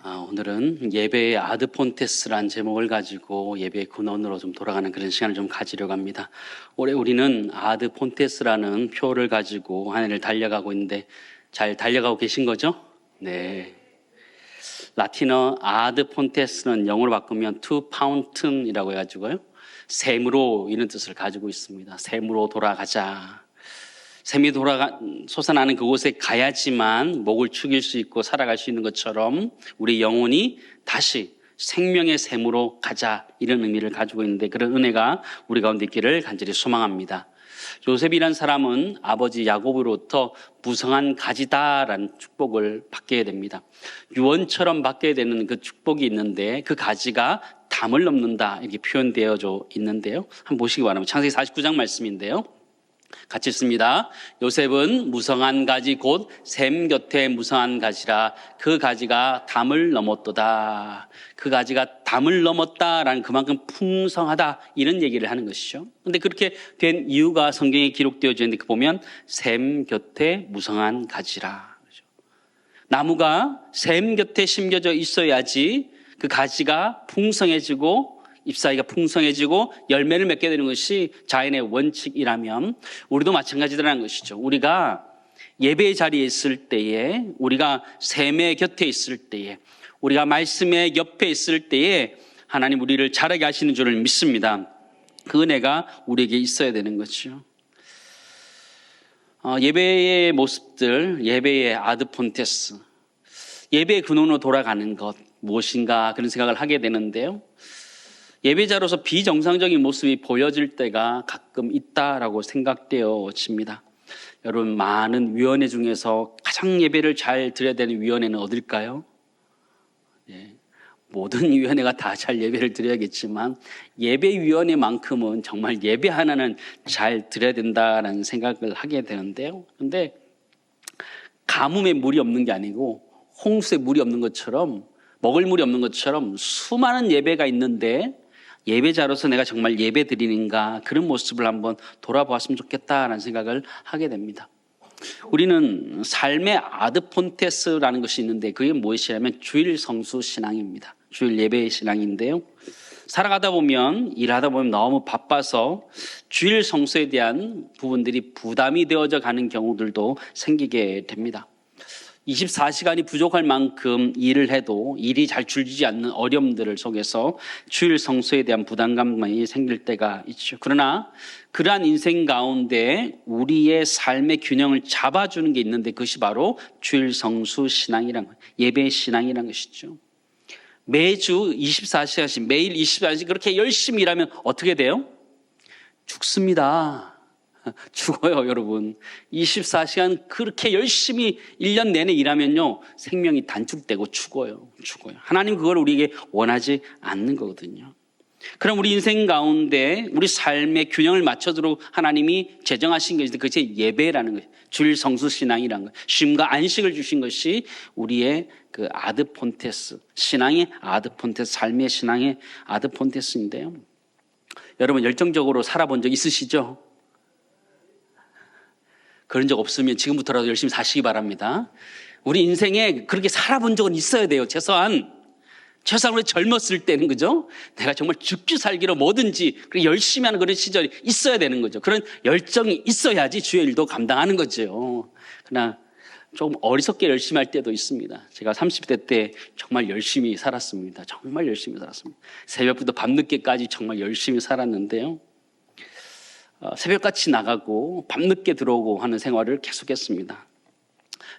오늘은 예배의 아드폰테스란 제목을 가지고 예배의 근원으로 좀 돌아가는 그런 시간을 좀 가지려고 합니다. 올해 우리는 아드폰테스라는 표를 가지고 한 해를 달려가고 있는데 잘 달려가고 계신 거죠? 네. 라틴어 아드폰테스는 영어로 바꾸면 to fountain이라고 해가지고요. 샘으로 이런 뜻을 가지고 있습니다. 샘으로 돌아가자. 샘이 솟아나는 그곳에 가야지만 목을 축일 수 있고 살아갈 수 있는 것처럼 우리 영혼이 다시 생명의 샘으로 가자, 이런 의미를 가지고 있는데 그런 은혜가 우리 가운데 있기를 간절히 소망합니다. 요셉이라는 사람은 아버지 야곱으로부터 무성한 가지다라는 축복을 받게 됩니다. 유언처럼 받게 되는 그 축복이 있는데 그 가지가 담을 넘는다, 이렇게 표현되어져 있는데요. 한번 보시기 바랍니다. 창세기 49장 말씀인데요. 같이 읽습니다. 요셉은 무성한 가지 곧 샘 곁에 무성한 가지라. 그 가지가 담을 넘었도다. 그 가지가 담을 넘었다라는 그만큼 풍성하다, 이런 얘기를 하는 것이죠. 그런데 그렇게 된 이유가 성경에 기록되어져 있는데 보면 샘 곁에 무성한 가지라. 나무가 샘 곁에 심겨져 있어야지 그 가지가 풍성해지고 잎사귀가 풍성해지고 열매를 맺게 되는 것이 자연의 원칙이라면 우리도 마찬가지라는 것이죠. 우리가 예배의 자리에 있을 때에, 우리가 샘의 곁에 있을 때에, 우리가 말씀의 옆에 있을 때에 하나님 우리를 자라게 하시는 줄을 믿습니다. 그 은혜가 우리에게 있어야 되는 거죠. 예배의 모습들, 예배의 아드폰테스, 예배의 근원으로 돌아가는 것 무엇인가, 그런 생각을 하게 되는데요. 예배자로서 비정상적인 모습이 보여질 때가 가끔 있다라고 생각되어집니다. 여러분, 많은 위원회 중에서 가장 예배를 잘 드려야 되는 위원회는 어딜까요? 모든 위원회가 다 잘 예배를 드려야겠지만 예배위원회만큼은 정말 예배 하나는 잘 드려야 된다라는 생각을 하게 되는데요. 그런데 가뭄에 물이 없는 게 아니고 홍수에 물이 없는 것처럼, 먹을 물이 없는 것처럼 수많은 예배가 있는데 예배자로서 내가 정말 예배 드리는가, 그런 모습을 한번 돌아보았으면 좋겠다라는 생각을 하게 됩니다. 우리는 삶의 아드폰테스라는 것이 있는데 그게 무엇이냐면 주일 성수 신앙입니다. 주일 예배 신앙인데요. 살아가다 보면, 일하다 보면 너무 바빠서 주일 성수에 대한 부분들이 부담이 되어져 가는 경우들도 생기게 됩니다. 24시간이 부족할 만큼 일을 해도 일이 잘 줄지 않는 어려움들을 속에서 주일 성수에 대한 부담감이 생길 때가 있죠. 그러나 그러한 인생 가운데 우리의 삶의 균형을 잡아주는 게 있는데 그것이 바로 주일 성수 신앙이란 거예요. 예배 신앙이란 것이죠. 매주 24시간씩, 매일 24시간 그렇게 열심히 일하면 어떻게 돼요? 죽습니다. 죽어요, 여러분. 24시간 그렇게 열심히 1년 내내 일하면요, 생명이 단축되고 죽어요. 하나님 그걸 우리에게 원하지 않는 거거든요. 그럼 우리 인생 가운데 우리 삶의 균형을 맞춰도록 하나님이 제정하신 것인데 그것이 예배라는 거예요. 주일 성수 신앙이라는 거예요. 쉼과 안식을 주신 것이 우리의 그 아드폰테스, 신앙의 아드폰테스, 삶의 신앙의 아드폰테스인데요. 여러분, 열정적으로 살아본 적 있으시죠? 그런 적 없으면 지금부터라도 열심히 사시기 바랍니다. 우리 인생에 그렇게 살아본 적은 있어야 돼요. 최소한 우리 젊었을 때는, 그죠? 내가 정말 죽기 살기로 뭐든지 그렇게 열심히 하는 그런 시절이 있어야 되는 거죠. 그런 열정이 있어야지 주의 일도 감당하는 거죠. 그러나 조금 어리석게 열심히 할 때도 있습니다. 제가 30대 때 정말 열심히 살았습니다. 정말 열심히 살았습니다. 새벽부터 밤늦게까지 정말 열심히 살았는데요. 새벽같이 나가고 밤늦게 들어오고 하는 생활을 계속했습니다.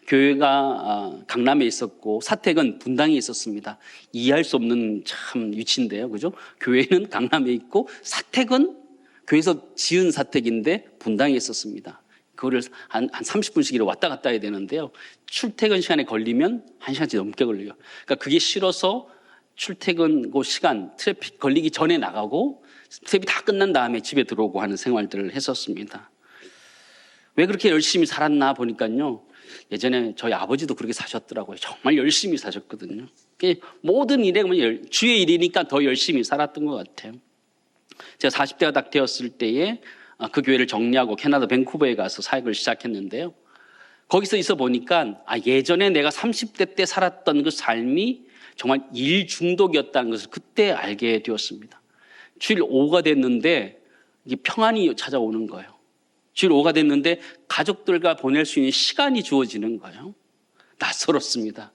교회가 강남에 있었고 사택은 분당에 있었습니다. 이해할 수 없는 참 위치인데요, 그죠? 교회는 강남에 있고 사택은 교회에서 지은 사택인데 분당에 있었습니다. 그거를 한 30분씩 이렇게 왔다 갔다 해야 되는데요. 출퇴근 시간에 걸리면 1시간씩 넘게 걸려요. 그러니까 그게 싫어서 출퇴근 그 시간, 트래픽 걸리기 전에 나가고 수업이 다 끝난 다음에 집에 들어오고 하는 생활들을 했었습니다. 왜 그렇게 열심히 살았나 보니까요, 예전에 저희 아버지도 그렇게 사셨더라고요. 정말 열심히 사셨거든요. 모든 일에 주의 일이니까 더 열심히 살았던 것 같아요. 제가 40대가 딱 되었을 때에 그 교회를 정리하고 캐나다 밴쿠버에 가서 사역을 시작했는데요. 거기서 있어 보니까 예전에 내가 30대 때 살았던 그 삶이 정말 일 중독이었다는 것을 그때 알게 되었습니다. 주일 5가 됐는데 이게 평안이 찾아오는 거예요. 주일 5가 됐는데 가족들과 보낼 수 있는 시간이 주어지는 거예요. 낯설었습니다.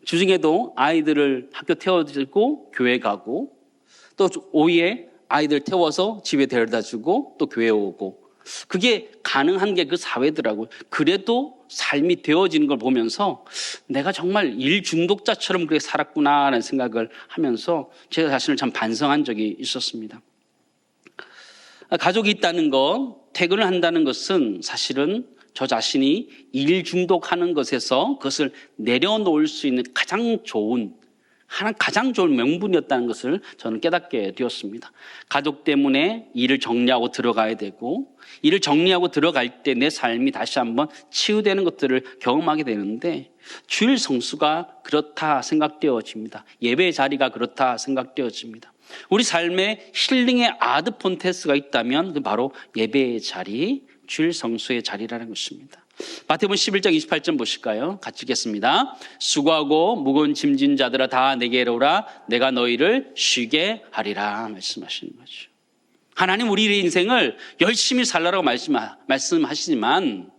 주중에도 아이들을 학교 태워주고 교회 가고, 또 오후에 아이들 태워서 집에 데려다 주고 또 교회 오고, 그게 가능한 게 그 사회더라고요. 그래도 삶이 되어지는 걸 보면서 내가 정말 일 중독자처럼 그렇게 살았구나라는 생각을 하면서 제 자신을 참 반성한 적이 있었습니다. 가족이 있다는 것, 퇴근을 한다는 것은 사실은 저 자신이 일 중독하는 것에서 그것을 내려놓을 수 있는 가장 좋은 명분이었다는 것을 저는 깨닫게 되었습니다. 가족 때문에 일을 정리하고 들어가야 되고, 일을 정리하고 들어갈 때 내 삶이 다시 한번 치유되는 것들을 경험하게 되는데, 주일 성수가 그렇다 생각되어집니다. 예배의 자리가 그렇다 생각되어집니다. 우리 삶에 힐링의 아드폰테스가 있다면 그 바로 예배의 자리, 주일 성수의 자리라는 것입니다. 마태복음 11장 28절 보실까요? 같이 읽겠습니다. 수고하고 무거운 짐진 자들아 다 내게로 오라, 내가 너희를 쉬게 하리라 말씀하시는 거죠. 하나님 우리의 인생을 열심히 살라라고 말씀하시지만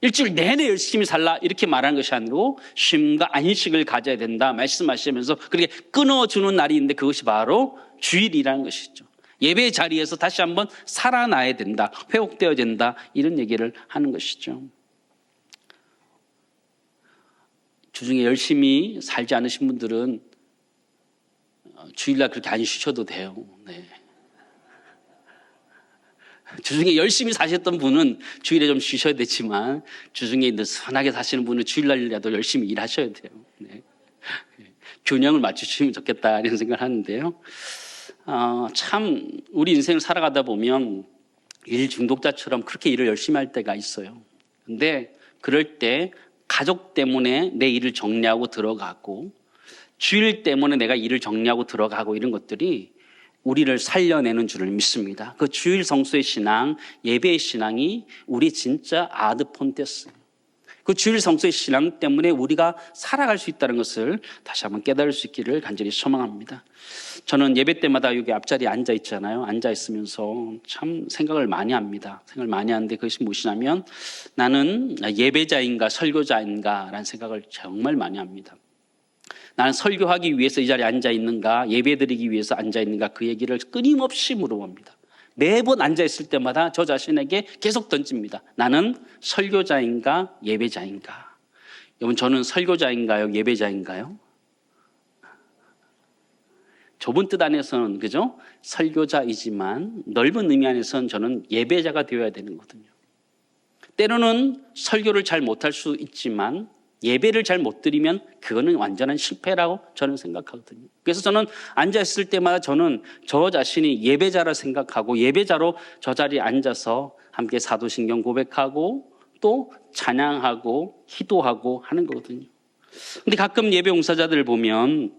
일주일 내내 열심히 살라 이렇게 말하는 것이 아니고 쉼과 안식을 가져야 된다 말씀하시면서 그렇게 끊어주는 날이 있는데 그것이 바로 주일이라는 것이죠. 예배의 자리에서 다시 한번 살아나야 된다, 회복되어야 된다, 이런 얘기를 하는 것이죠. 주중에 열심히 살지 않으신 분들은 주일날 그렇게 안 쉬셔도 돼요. 네. 주중에 열심히 사셨던 분은 주일에 좀 쉬셔야 되지만 주중에 느슨하게 사시는 분은 주일날이라도 열심히 일하셔야 돼요. 네. 균형을 맞추시면 좋겠다 이런 생각을 하는데요. 참 우리 인생을 살아가다 보면 일 중독자처럼 그렇게 일을 열심히 할 때가 있어요. 근데 그럴 때 가족 때문에 내 일을 정리하고 들어가고, 주일 때문에 내가 일을 정리하고 들어가고, 이런 것들이 우리를 살려내는 줄을 믿습니다. 그 주일 성수의 신앙, 예배의 신앙이 우리 진짜 아드폰테스, 그 주일 성수의 신앙 때문에 우리가 살아갈 수 있다는 것을 다시 한번 깨달을 수 있기를 간절히 소망합니다. 저는 예배 때마다 여기 앞자리에 앉아 있잖아요. 앉아 있으면서 참 생각을 많이 합니다. 생각을 많이 하는데 그것이 무엇이냐면, 나는 예배자인가 설교자인가 라는 생각을 정말 많이 합니다. 나는 설교하기 위해서 이 자리에 앉아 있는가, 예배 드리기 위해서 앉아 있는가, 그 얘기를 끊임없이 물어봅니다. 매번 앉아있을 때마다 저 자신에게 계속 던집니다. 나는 설교자인가 예배자인가? 여러분, 저는 설교자인가요 예배자인가요? 좁은 뜻 안에서는 그죠? 설교자이지만 넓은 의미 안에서는 저는 예배자가 되어야 되는 거거든요. 때로는 설교를 잘 못할 수 있지만 예배를 잘 못 드리면 그거는 완전한 실패라고 저는 생각하거든요. 그래서 저는 앉아있을 때마다 저는 저 자신이 예배자라 생각하고 예배자로 저 자리에 앉아서 함께 사도신경 고백하고 또 찬양하고 기도하고 하는 거거든요. 근데 가끔 예배 봉사자들을 보면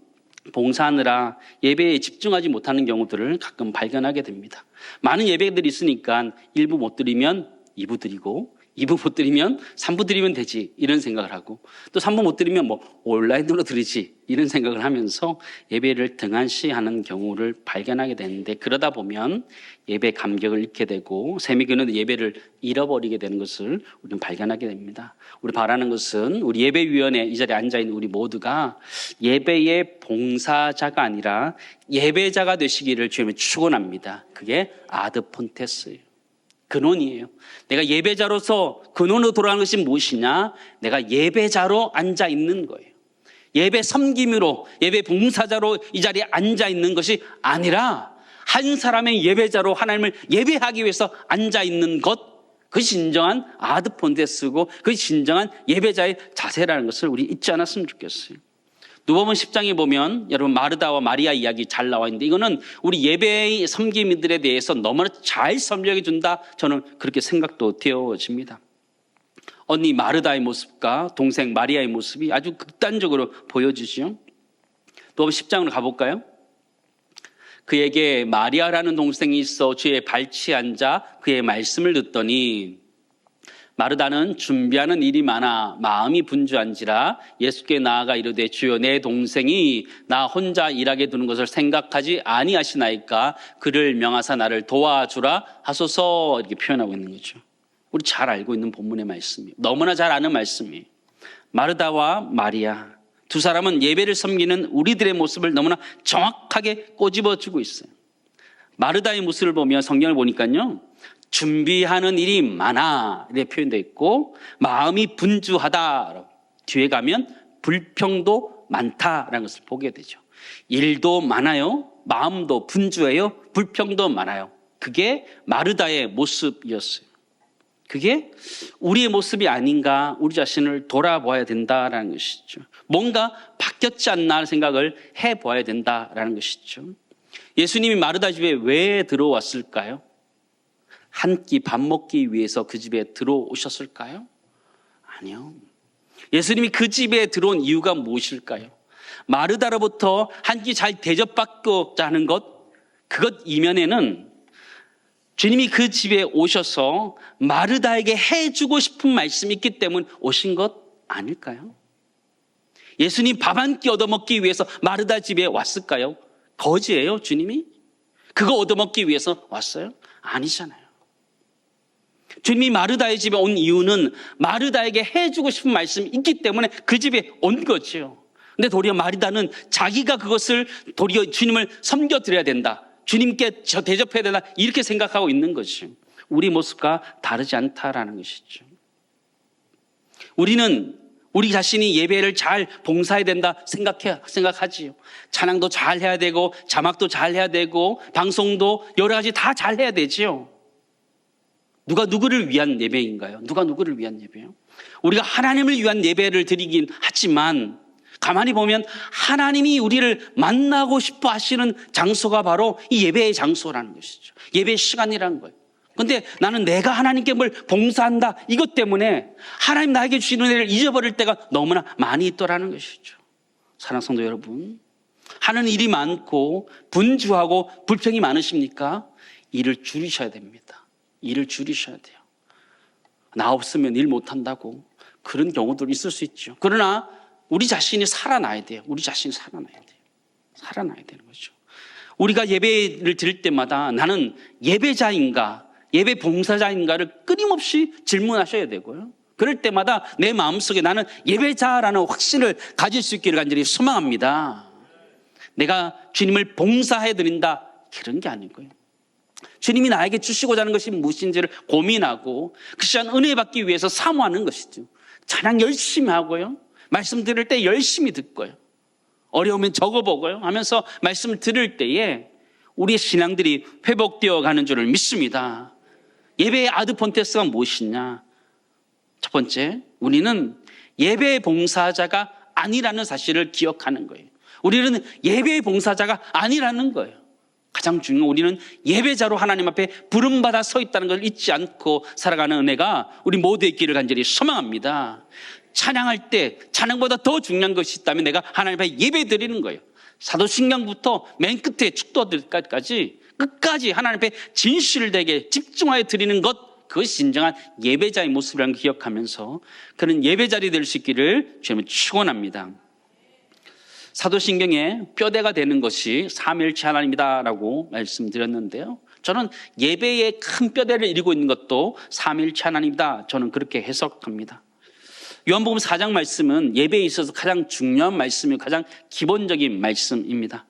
봉사하느라 예배에 집중하지 못하는 경우들을 가끔 발견하게 됩니다. 많은 예배들이 있으니까 1부 못 드리면 2부 드리고 2부 못 드리면 3부 드리면 되지 이런 생각을 하고, 또 3부 못 드리면 온라인으로 드리지 이런 생각을 하면서 예배를 등한시하는 경우를 발견하게 되는데, 그러다 보면 예배 감격을 잃게 되고 세미교는 예배를 잃어버리게 되는 것을 우리는 발견하게 됩니다. 우리 바라는 것은 우리 예배위원회 이 자리에 앉아있는 우리 모두가 예배의 봉사자가 아니라 예배자가 되시기를 주님은 축원합니다. 그게 아드폰테스예요. 근원이에요. 내가 예배자로서 근원으로 돌아가는 것이 무엇이냐? 내가 예배자로 앉아 있는 거예요. 예배 섬김으로, 예배 봉사자로 이 자리에 앉아 있는 것이 아니라 한 사람의 예배자로 하나님을 예배하기 위해서 앉아 있는 것, 그것이 진정한 아드폰테스고 그것이 진정한 예배자의 자세라는 것을 우리 잊지 않았으면 좋겠어요. 누가복음 10장에 보면 여러분 마르다와 마리아 이야기 잘 나와 있는데, 이거는 우리 예배의 섬김이들에 대해서 너무나 잘 설명해 준다, 저는 그렇게 생각도 되어집니다. 언니 마르다의 모습과 동생 마리아의 모습이 아주 극단적으로 보여지죠. 누가복음 10장으로 가볼까요? 그에게 마리아라는 동생이 있어 주의 발치에 앉아 그의 말씀을 듣더니 마르다는 준비하는 일이 많아 마음이 분주한지라 예수께 나아가 이르되 주여 내 동생이 나 혼자 일하게 두는 것을 생각하지 아니하시나이까 그를 명하사 나를 도와주라 하소서 이렇게 표현하고 있는 거죠. 우리 잘 알고 있는 본문의 말씀이에요. 너무나 잘 아는 말씀이에요. 마르다와 마리아 두 사람은 예배를 섬기는 우리들의 모습을 너무나 정확하게 꼬집어주고 있어요. 마르다의 모습을 보면 성경을 보니까요. 준비하는 일이 많아 이렇게 표현되어 있고 마음이 분주하다 뒤에 가면 불평도 많다라는 것을 보게 되죠. 일도 많아요. 마음도 분주해요. 불평도 많아요. 그게 마르다의 모습이었어요. 그게 우리의 모습이 아닌가 우리 자신을 돌아봐야 된다라는 것이죠. 뭔가 바뀌었지 않나 생각을 해봐야 된다라는 것이죠. 예수님이 마르다 집에 왜 들어왔을까요? 한 끼 밥 먹기 위해서 그 집에 들어오셨을까요? 아니요. 예수님이 그 집에 들어온 이유가 무엇일까요? 마르다로부터 한 끼 잘 대접받고자 하는 그것 이면에는 주님이 그 집에 오셔서 마르다에게 해주고 싶은 말씀이 있기 때문에 오신 것 아닐까요? 예수님 밥 한 끼 얻어먹기 위해서 마르다 집에 왔을까요? 거지예요, 주님이? 그거 얻어먹기 위해서 왔어요? 아니잖아요. 주님이 마르다의 집에 온 이유는 마르다에게 해주고 싶은 말씀이 있기 때문에 그 집에 온 거죠. 근데 도리어 마르다는 자기가 그것을 도리어 주님을 섬겨드려야 된다. 주님께 대접해야 된다. 이렇게 생각하고 있는 것이죠. 우리 모습과 다르지 않다라는 것이죠. 우리는 우리 자신이 예배를 잘 봉사해야 된다 생각하지요. 찬양도 잘 해야 되고 자막도 잘 해야 되고 방송도 여러 가지 다 잘 해야 되지요. 누가 누구를 위한 예배인가요? 누가 누구를 위한 예배요? 우리가 하나님을 위한 예배를 드리긴 하지만 가만히 보면 하나님이 우리를 만나고 싶어 하시는 장소가 바로 이 예배의 장소라는 것이죠. 예배의 시간이라는 거예요. 그런데 나는 내가 하나님께 뭘 봉사한다 이것 때문에 하나님 나에게 주시는 은혜를 잊어버릴 때가 너무나 많이 있더라는 것이죠. 사랑하는 성도 여러분, 하는 일이 많고 분주하고 불평이 많으십니까? 일을 줄이셔야 됩니다. 일을 줄이셔야 돼요. 나 없으면 일 못한다고 그런 경우도 있을 수 있죠. 그러나 우리 자신이 살아나야 돼요. 우리 자신이 살아나야 돼요. 살아나야 되는 거죠. 우리가 예배를 드릴 때마다 나는 예배자인가 예배 봉사자인가를 끊임없이 질문하셔야 되고요. 그럴 때마다 내 마음속에 나는 예배자라는 확신을 가질 수 있기를 간절히 소망합니다. 내가 주님을 봉사해드린다 그런 게 아니고요. 주님이 나에게 주시고자 하는 것이 무엇인지를 고민하고 그 시간 은혜 받기 위해서 사모하는 것이죠. 찬양 열심히 하고요. 말씀 들을 때 열심히 듣고요. 어려우면 적어보고요 하면서 말씀을 들을 때에 우리의 신앙들이 회복되어 가는 줄을 믿습니다. 예배의 아드폰테스가 무엇이냐? 첫 번째, 우리는 예배 봉사자가 아니라는 사실을 기억하는 거예요. 우리는 예배 봉사자가 아니라는 거예요. 가장 중요한 우리는 예배자로 하나님 앞에 부름받아 서 있다는 걸 잊지 않고 살아가는 은혜가 우리 모두의 있기를 간절히 소망합니다. 찬양할 때 찬양보다 더 중요한 것이 있다면 내가 하나님 앞에 예배 드리는 거예요. 사도신경부터 맨 끝에 축도까지 끝까지 하나님 앞에 진실을 되게 집중하여 드리는 것, 그것이 진정한 예배자의 모습이라는 걸 기억하면서 그런 예배자리 될 수 있기를 주님을 축원합니다. 사도신경에 뼈대가 되는 것이 삼위일체 하나님이다라고 말씀드렸는데요. 저는 예배의 큰 뼈대를 이루고 있는 것도 삼위일체 하나님이다. 저는 그렇게 해석합니다. 요한복음 4장 말씀은 예배에 있어서 가장 중요한 말씀이고 가장 기본적인 말씀입니다.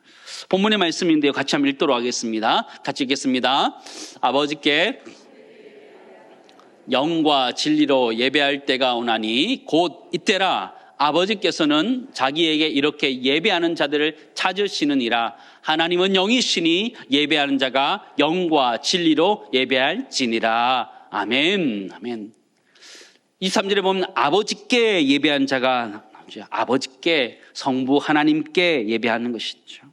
본문의 말씀인데요. 같이 한번 읽도록 하겠습니다. 같이 읽겠습니다. 아버지께 영과 진리로 예배할 때가 오나니 곧 이때라. 아버지께서는 자기에게 이렇게 예배하는 자들을 찾으시느니라. 하나님은 영이시니 예배하는 자가 영과 진리로 예배할지니라. 아멘. 아멘. 23절에 보면 아버지께 예배한 자가 아버지께 성부 하나님께 예배하는 것이죠.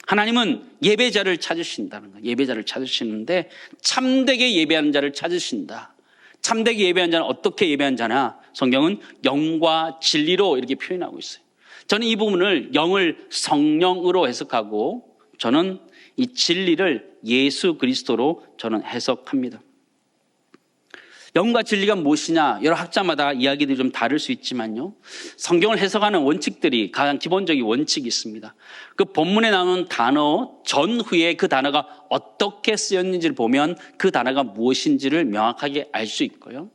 하나님은 예배자를 찾으신다는 거예요. 예배자를 찾으시는데 참되게 예배하는 자를 찾으신다. 참되게 예배한 자는 어떻게 예배한 자나? 성경은 영과 진리로 이렇게 표현하고 있어요. 저는 이 부분을 영을 성령으로 해석하고 저는 이 진리를 예수 그리스도로 저는 해석합니다. 영과 진리가 무엇이냐, 여러 학자마다 이야기들이 좀 다를 수 있지만요, 성경을 해석하는 원칙들이, 가장 기본적인 원칙이 있습니다. 그 본문에 나오는 단어 전후에 그 단어가 어떻게 쓰였는지를 보면 그 단어가 무엇인지를 명확하게 알 수 있고요.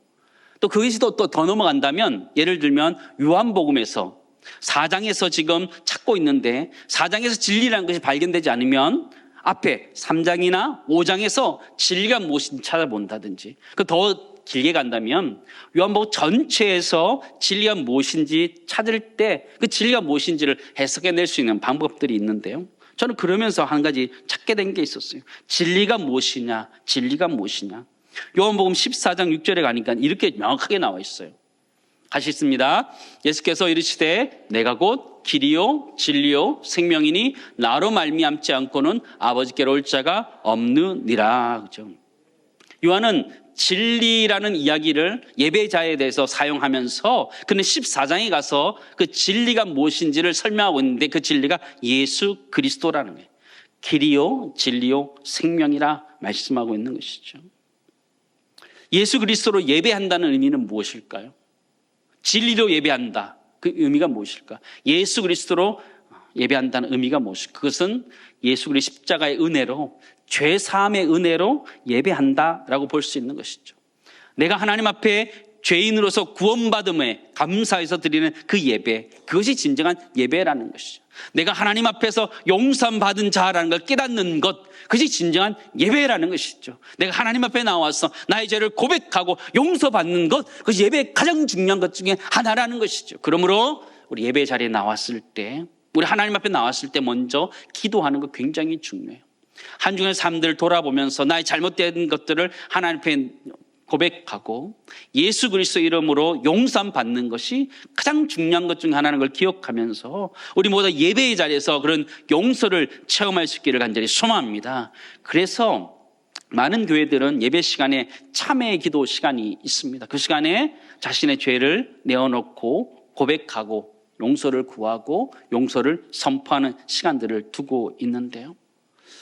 또 그것이 또 더 넘어간다면, 예를 들면 요한복음에서 4장에서 지금 찾고 있는데 4장에서 진리라는 것이 발견되지 않으면 앞에 3장이나 5장에서 진리가 무엇인지 찾아본다든지, 더 길게 간다면 요한복음 전체에서 진리가 무엇인지 찾을 때 그 진리가 무엇인지를 해석해낼 수 있는 방법들이 있는데요, 저는 그러면서 한 가지 찾게 된 게 있었어요. 진리가 무엇이냐, 진리가 무엇이냐. 요한복음 14장 6절에 가니까 이렇게 명확하게 나와 있어요. 같이 읽습니다. 예수께서 이르시되 내가 곧 길이요 진리요 생명이니 나로 말미암지 않고는 아버지께로 올 자가 없느니라. 그죠? 요한은 진리라는 이야기를 예배자에 대해서 사용하면서 그는 14장에 가서 그 진리가 무엇인지를 설명하고 있는데, 그 진리가 예수 그리스도라는 거예요. 길이요 진리요 생명이라 말씀하고 있는 것이죠. 예수 그리스도로 예배한다는 의미는 무엇일까요? 진리로 예배한다, 그 의미가 무엇일까? 예수 그리스도로 예배한다는 의미가 무엇일까? 그것은 예수 그리스도 십자가의 은혜로, 죄사함의 은혜로 예배한다라고 볼 수 있는 것이죠. 내가 하나님 앞에 죄인으로서 구원받음에 감사해서 드리는 그 예배, 그것이 진정한 예배라는 것이죠. 내가 하나님 앞에서 용서받은 자라는 걸 깨닫는 것, 그것이 진정한 예배라는 것이죠. 내가 하나님 앞에 나와서 나의 죄를 고백하고 용서받는 것, 그것이 예배의 가장 중요한 것 중에 하나라는 것이죠. 그러므로 우리 예배 자리에 나왔을 때, 우리 하나님 앞에 나왔을 때 먼저 기도하는 것 굉장히 중요해요. 한 주간의 삶들을 돌아보면서 나의 잘못된 것들을 하나님 앞에 고백하고 예수 그리스도 이름으로 용서함 받는 것이 가장 중요한 것 중 하나라는 걸 기억하면서 우리 모두 예배의 자리에서 그런 용서를 체험할 수 있기를 간절히 소망합니다. 그래서 많은 교회들은 예배 시간에 참회의 기도 시간이 있습니다. 그 시간에 자신의 죄를 내어놓고 고백하고 용서를 구하고 용서를 선포하는 시간들을 두고 있는데요,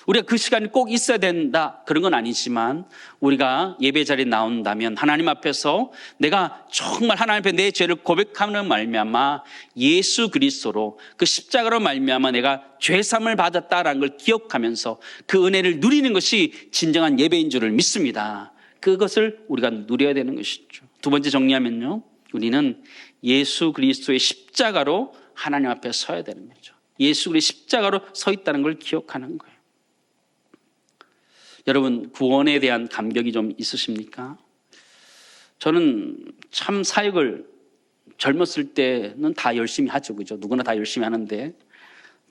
우리가 그 시간이 꼭 있어야 된다, 그런 건 아니지만 우리가 예배 자리에 나온다면 하나님 앞에서 내가 정말 하나님 앞에 내 죄를 고백하는 말미암아 예수 그리스도로 그 십자가로 말미암아 내가 죄삼을 받았다라는 걸 기억하면서 그 은혜를 누리는 것이 진정한 예배인 줄을 믿습니다. 그것을 우리가 누려야 되는 것이죠. 두 번째 정리하면요, 우리는 예수 그리스도의 십자가로 하나님 앞에 서야 되는 거죠. 예수 그리스도의 십자가로 서 있다는 걸 기억하는 거예요. 여러분, 구원에 대한 감격이 좀 있으십니까? 저는 참 사역을 젊었을 때는 다 열심히 하죠. 그죠? 누구나 다 열심히 하는데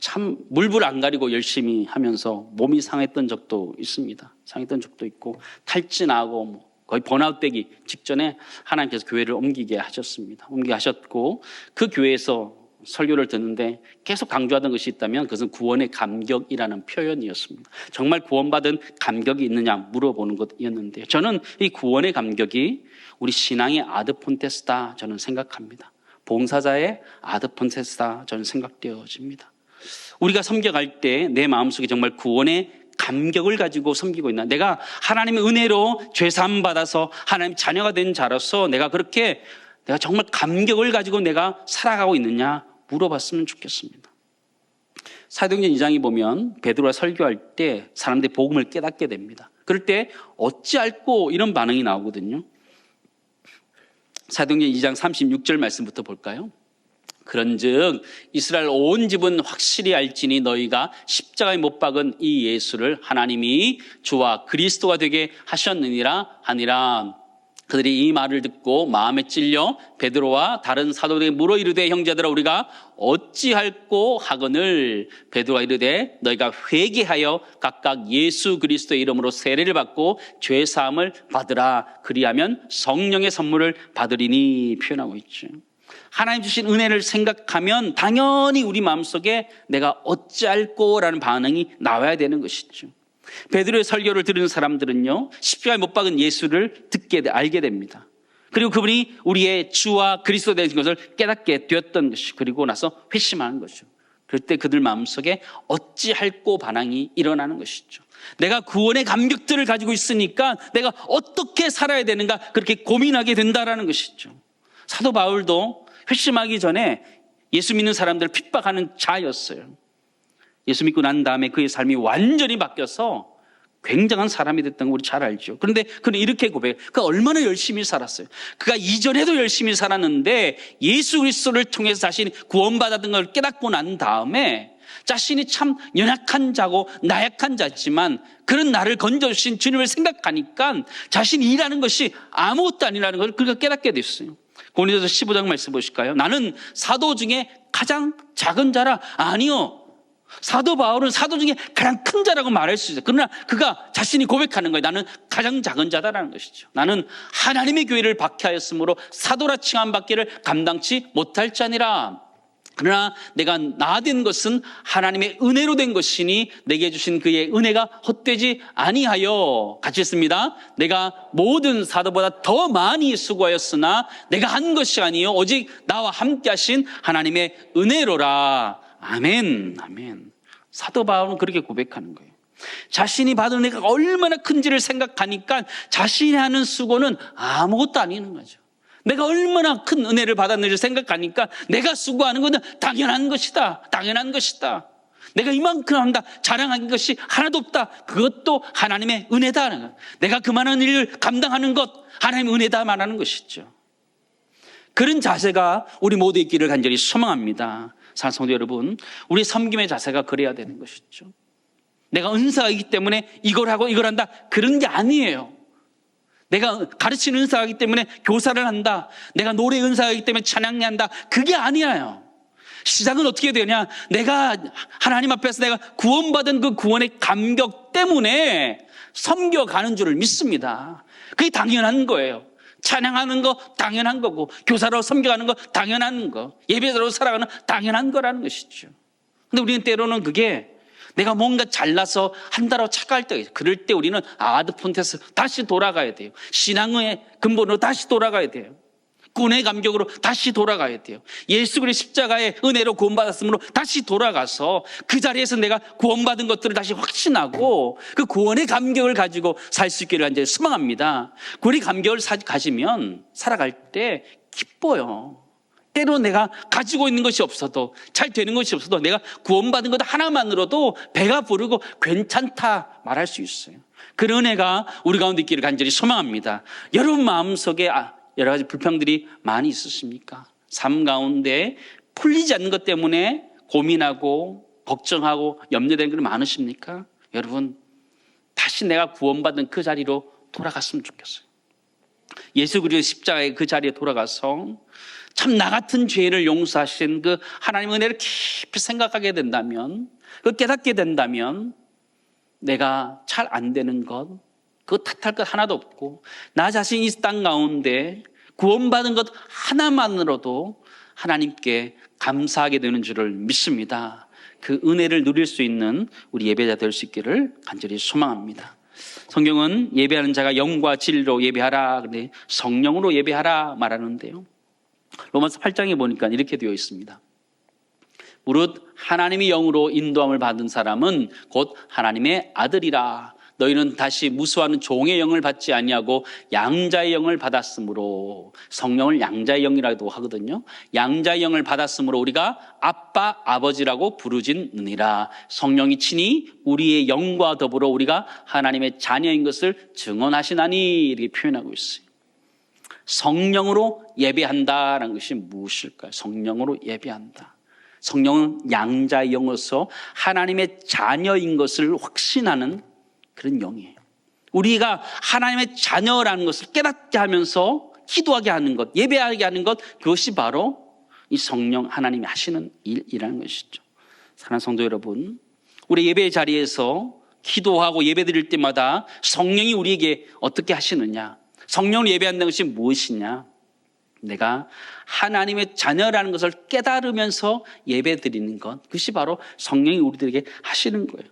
참 물불 안 가리고 열심히 하면서 몸이 상했던 적도 있습니다. 상했던 적도 있고 탈진하고 거의 번아웃 되기 직전에 하나님께서 교회를 옮기게 하셨습니다. 옮기게 하셨고 그 교회에서 설교를 듣는데 계속 강조하던 것이 있다면 그것은 구원의 감격이라는 표현이었습니다. 정말 구원받은 감격이 있느냐 물어보는 것이었는데요, 저는 이 구원의 감격이 우리 신앙의 아드폰테스다 저는 생각합니다. 봉사자의 아드폰테스다 저는 생각되어집니다. 우리가 섬겨갈 때 내 마음속에 정말 구원의 감격을 가지고 섬기고 있나, 내가 하나님의 은혜로 죄사함 받아서 하나님 자녀가 된 자로서 내가 정말 감격을 가지고 내가 살아가고 있느냐 물어봤으면 좋겠습니다. 사도행전 2장에 보면 베드로가 설교할 때 사람들이 복음을 깨닫게 됩니다. 그럴 때 어찌할꼬 이런 반응이 나오거든요. 사도행전 2장 36절 말씀부터 볼까요? 그런즉 이스라엘 온 집은 확실히 알지니 너희가 십자가에 못 박은 이 예수를 하나님이 주와 그리스도가 되게 하셨느니라 하니라. 그들이 이 말을 듣고 마음에 찔려 베드로와 다른 사도들에게 물어 이르되 형제들아 우리가 어찌할꼬 하거늘. 베드로가 이르되 너희가 회개하여 각각 예수 그리스도의 이름으로 세례를 받고 죄 사함을 받으라. 그리하면 성령의 선물을 받으리니 표현하고 있죠. 하나님 주신 은혜를 생각하면 당연히 우리 마음속에 내가 어찌할꼬라는 반응이 나와야 되는 것이죠. 베드로의 설교를 들은 사람들은요, 십자가에 못 박은 예수를 알게 됩니다. 그리고 그분이 우리의 주와 그리스도 되신 것을 깨닫게 되었던 것이, 그리고 나서 회심하는 것이죠. 그럴 때 그들 마음속에 어찌할꼬 반항이 일어나는 것이죠. 내가 구원의 감격들을 가지고 있으니까 내가 어떻게 살아야 되는가 그렇게 고민하게 된다라는 것이죠. 사도 바울도 회심하기 전에 예수 믿는 사람들을 핍박하는 자였어요. 예수 믿고 난 다음에 그의 삶이 완전히 바뀌어서 굉장한 사람이 됐다는 거 우리 잘 알죠. 그런데 그는 이렇게 고백해요. 그가 얼마나 열심히 살았어요. 그가 이전에도 열심히 살았는데 예수 그리스도를 통해서 자신이 구원받았던 걸 깨닫고 난 다음에 자신이 참 연약한 자고 나약한 자지만 그런 나를 건져주신 주님을 생각하니까 자신이 일하는 것이 아무것도 아니라는 걸 그가 깨닫게 됐어요. 고린도서 15장 말씀 보실까요? 나는 사도 중에 가장 작은 자라. 아니요, 사도 바울은 사도 중에 가장 큰 자라고 말할 수 있어요. 그러나 그가 자신이 고백하는 거예요. 나는 가장 작은 자다라는 것이죠. 나는 하나님의 교회를 박해하였으므로 사도라 칭함 받기를 감당치 못할 자니라. 그러나 내가 나된 것은 하나님의 은혜로 된 것이니 내게 주신 그의 은혜가 헛되지 아니하여. 같이 했습니다. 내가 모든 사도보다 더 많이 수고하였으나 내가 한 것이 아니요 오직 나와 함께 하신 하나님의 은혜로라. 아멘, 아멘. 사도 바울은 그렇게 고백하는 거예요. 자신이 받은 은혜가 얼마나 큰지를 생각하니까 자신이 하는 수고는 아무것도 아니는 거죠. 내가 얼마나 큰 은혜를 받았는지 생각하니까 내가 수고하는 것은 당연한 것이다. 당연한 것이다. 내가 이만큼 한다. 자랑한 것이 하나도 없다. 그것도 하나님의 은혜다. 내가 그만한 일을 감당하는 것 하나님의 은혜다 말하는 것이죠. 그런 자세가 우리 모두 있기를 간절히 소망합니다. 사랑하는 성도 여러분, 우리 섬김의 자세가 그래야 되는 것이죠. 내가 은사가 있기 때문에 이걸 하고 이걸 한다 그런 게 아니에요. 내가 가르치는 은사가 있기 때문에 교사를 한다, 내가 노래 은사가 있기 때문에 찬양을 한다, 그게 아니에요. 시작은 어떻게 되냐, 내가 하나님 앞에서 내가 구원받은 그 구원의 감격 때문에 섬겨가는 줄을 믿습니다. 그게 당연한 거예요. 찬양하는 거 당연한 거고, 교사로 섬겨가는 거 당연한 거, 예배자로 살아가는 당연한 거라는 것이죠. 근데 우리는 때로는 그게 내가 뭔가 잘나서 한다라고 착각할 때가 있어요. 그럴 때 우리는 아드폰테스 다시 돌아가야 돼요. 신앙의 근본으로 다시 돌아가야 돼요. 구원의 감격으로 다시 돌아가야 돼요. 예수 그리스도의 십자가의 은혜로 구원받았으므로 다시 돌아가서 그 자리에서 내가 구원받은 것들을 다시 확신하고 그 구원의 감격을 가지고 살 수 있기를 간절히 소망합니다. 구원의 감격을 가지면 살아갈 때 기뻐요. 때로 내가 가지고 있는 것이 없어도, 잘 되는 것이 없어도 내가 구원받은 것 하나만으로도 배가 부르고 괜찮다 말할 수 있어요. 그런 은혜가 우리 가운데 있기를 간절히 소망합니다. 여러분 마음속에 여러 가지 불평들이 많이 있으십니까? 삶 가운데 풀리지 않는 것 때문에 고민하고 걱정하고 염려되는 게 많으십니까? 여러분, 다시 내가 구원받은 그 자리로 돌아갔으면 좋겠어요. 예수 그리스도의 십자가의 그 자리에 돌아가서 참 나 같은 죄를 용서하신 그 하나님의 은혜를 깊이 생각하게 된다면, 그 깨닫게 된다면 내가 잘 안 되는 것, 그거 탓할 것 하나도 없고 나 자신이 이 땅 가운데 구원받은 것 하나만으로도 하나님께 감사하게 되는 줄을 믿습니다. 그 은혜를 누릴 수 있는 우리 예배자 될 수 있기를 간절히 소망합니다. 성경은 예배하는 자가 영과 진리로 예배하라, 근데 성령으로 예배하라 말하는데요, 로마서 8장에 보니까 이렇게 되어 있습니다. 무릇 하나님이 영으로 인도함을 받은 사람은 곧 하나님의 아들이라. 너희는 다시 무수하는 종의 영을 받지 아니하고 양자의 영을 받았으므로, 성령을 양자의 영이라고 하거든요. 양자의 영을 받았으므로 우리가 아빠 아버지라고 부르짖느니라. 성령이 친히 우리의 영과 더불어 우리가 하나님의 자녀인 것을 증언하시나니, 이렇게 표현하고 있어요. 성령으로 예배한다라는 것이 무엇일까요? 성령으로 예배한다. 성령은 양자의 영으로서 하나님의 자녀인 것을 확신하는 그런 영이에요. 우리가 하나님의 자녀라는 것을 깨닫게 하면서 기도하게 하는 것, 예배하게 하는 것, 그것이 바로 이 성령 하나님이 하시는 일이라는 것이죠. 사랑하는 성도 여러분, 우리 예배 자리에서 기도하고 예배드릴 때마다 성령이 우리에게 어떻게 하시느냐, 성령을 예배한다는 것이 무엇이냐, 내가 하나님의 자녀라는 것을 깨달으면서 예배드리는 것, 그것이 바로 성령이 우리들에게 하시는 거예요.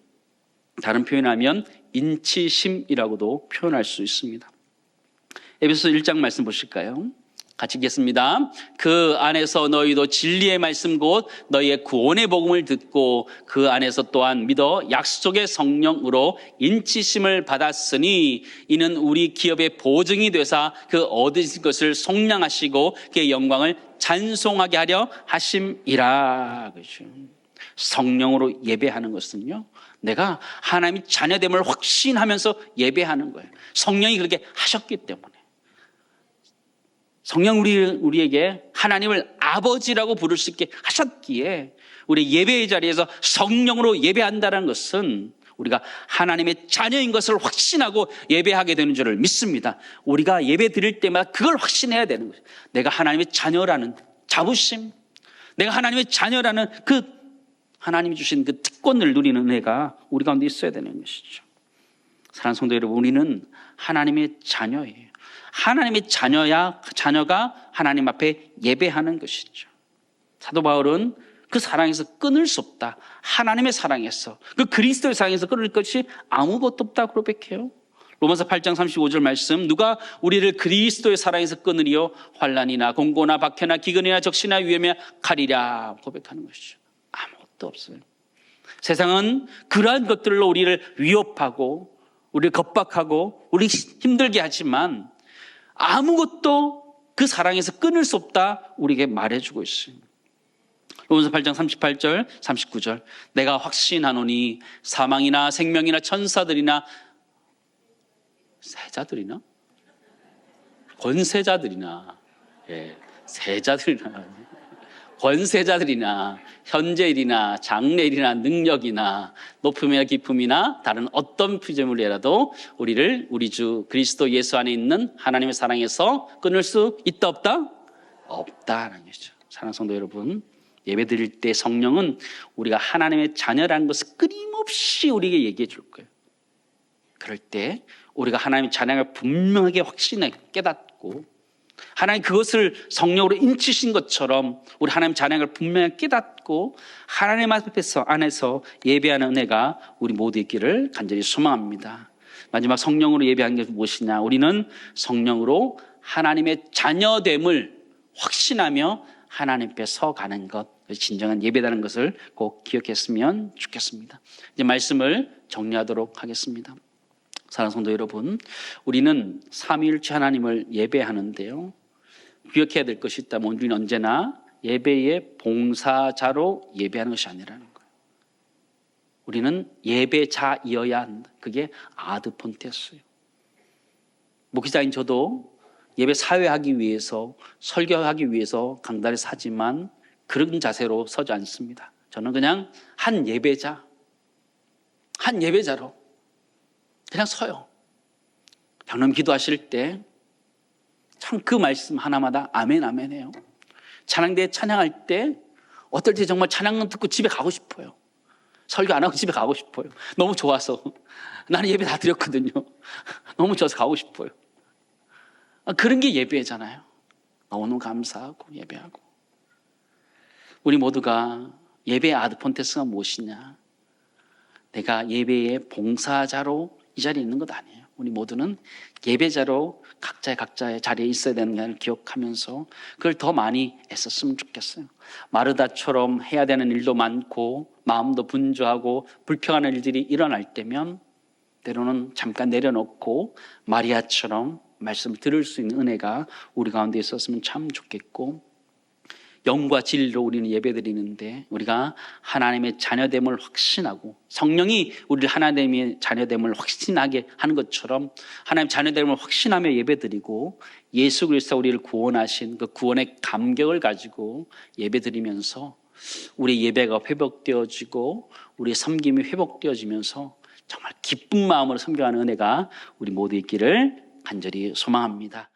다른 표현하면 인치심이라고도 표현할 수 있습니다. 에베소서 1장 말씀 보실까요? 같이 읽겠습니다. 그 안에서 너희도 진리의 말씀 곧 너희의 구원의 복음을 듣고 그 안에서 또한 믿어 약속의 성령으로 인치심을 받았으니 이는 우리 기업의 보증이 되사 그 얻으신 것을 속량하시고 그의 영광을 찬송하게 하려 하심이라. 그렇죠. 성령으로 예배하는 것은요, 내가 하나님의 자녀됨을 확신하면서 예배하는 거예요. 성령이 그렇게 하셨기 때문에. 성령 우리에게 하나님을 아버지라고 부를 수 있게 하셨기에 우리 예배의 자리에서 성령으로 예배한다는 것은 우리가 하나님의 자녀인 것을 확신하고 예배하게 되는 줄을 믿습니다. 우리가 예배 드릴 때마다 그걸 확신해야 되는 거예요. 내가 하나님의 자녀라는 자부심, 내가 하나님의 자녀라는 그 하나님이 주신 그 특권을 누리는 은혜가 우리 가운데 있어야 되는 것이죠. 사랑하는 성도 여러분, 우리는 하나님의 자녀예요. 하나님의 자녀가 하나님 앞에 예배하는 것이죠. 사도 바울은 그 사랑에서 끊을 수 없다. 하나님의 사랑에서, 그 그리스도의 사랑에서 끊을 것이 아무것도 없다고 고백해요. 로마서 8장 35절 말씀, 누가 우리를 그리스도의 사랑에서 끊으리요? 환난이나 공고나 박해나 기근이나 적시나 위험이나 칼이라 고백하는 것이죠. 아무것도 없어요. 세상은 그러한 것들로 우리를 위협하고 우리를 겁박하고 우리 힘들게 하지만 아무것도 그 사랑에서 끊을 수 없다 우리에게 말해주고 있어요. 로마서 8장 38절 39절, 내가 확신하노니 사망이나 생명이나 천사들이나 세자들이나 권세자들이나 세자들이나 권세자들이나 현재일이나 장래일이나 능력이나 높음이나 깊음이나 다른 어떤 피조물이라도 우리를 우리 주 그리스도 예수 안에 있는 하나님의 사랑에서 끊을 수 있다 없다? 없다라는 것이죠. 사랑하는 성도 여러분, 예배 드릴 때 성령은 우리가 하나님의 자녀라는 것을 끊임없이 우리에게 얘기해 줄 거예요. 그럴 때 우리가 하나님의 자녀를 분명하게 확신하게 깨닫고 하나님 그것을 성령으로 인치신 것처럼 우리 하나님 자녀를 분명히 깨닫고 하나님 앞에서 안에서 예배하는 은혜가 우리 모두 있기를 간절히 소망합니다. 마지막 성령으로 예배하는 게 무엇이냐? 우리는 성령으로 하나님의 자녀됨을 확신하며 하나님 앞에 서가는 것, 진정한 예배라는 것을 꼭 기억했으면 좋겠습니다. 이제 말씀을 정리하도록 하겠습니다. 사랑하는 성도 여러분, 우리는 삼위일체 하나님을 예배하는데요, 기억해야 될 것이 있다면 우리는 언제나 예배의 봉사자로 예배하는 것이 아니라는 거예요. 우리는 예배자이어야 한다. 그게 아드폰테스예요. 목회자인 저도 예배 사회하기 위해서, 설교하기 위해서 강단에 서지만 그런 자세로 서지 않습니다. 저는 그냥 한 예배자로 그냥 서요. 방금 기도하실 때 참 그 말씀 하나마다 아멘 아멘 해요. 찬양대에 찬양할 때 어떨 때 정말 찬양만 듣고 집에 가고 싶어요. 설교 안 하고 집에 가고 싶어요. 너무 좋아서. 나는 예배 다 드렸거든요. 너무 좋아서 가고 싶어요. 그런 게 예배잖아요. 너무 감사하고 예배하고. 우리 모두가 예배의 아드폰테스가 무엇이냐? 내가 예배의 봉사자로 이 자리에 있는 것 아니에요. 우리 모두는 예배자로 각자의 자리에 있어야 되는 걸 기억하면서 그걸 더 많이 애썼으면 좋겠어요. 마르다처럼 해야 되는 일도 많고 마음도 분주하고 불평하는 일들이 일어날 때면 때로는 잠깐 내려놓고 마리아처럼 말씀을 들을 수 있는 은혜가 우리 가운데 있었으면 참 좋겠고, 영과 진리로 우리는 예배드리는데 우리가 하나님의 자녀됨을 확신하고 성령이 우리를 하나님의 자녀됨을 확신하게 하는 것처럼 하나님의 자녀됨을 확신하며 예배드리고 예수 그리스도가 우리를 구원하신 그 구원의 감격을 가지고 예배드리면서 우리 예배가 회복되어지고 우리의 섬김이 회복되어지면서 정말 기쁜 마음으로 섬겨하는 은혜가 우리 모두 있기를 간절히 소망합니다.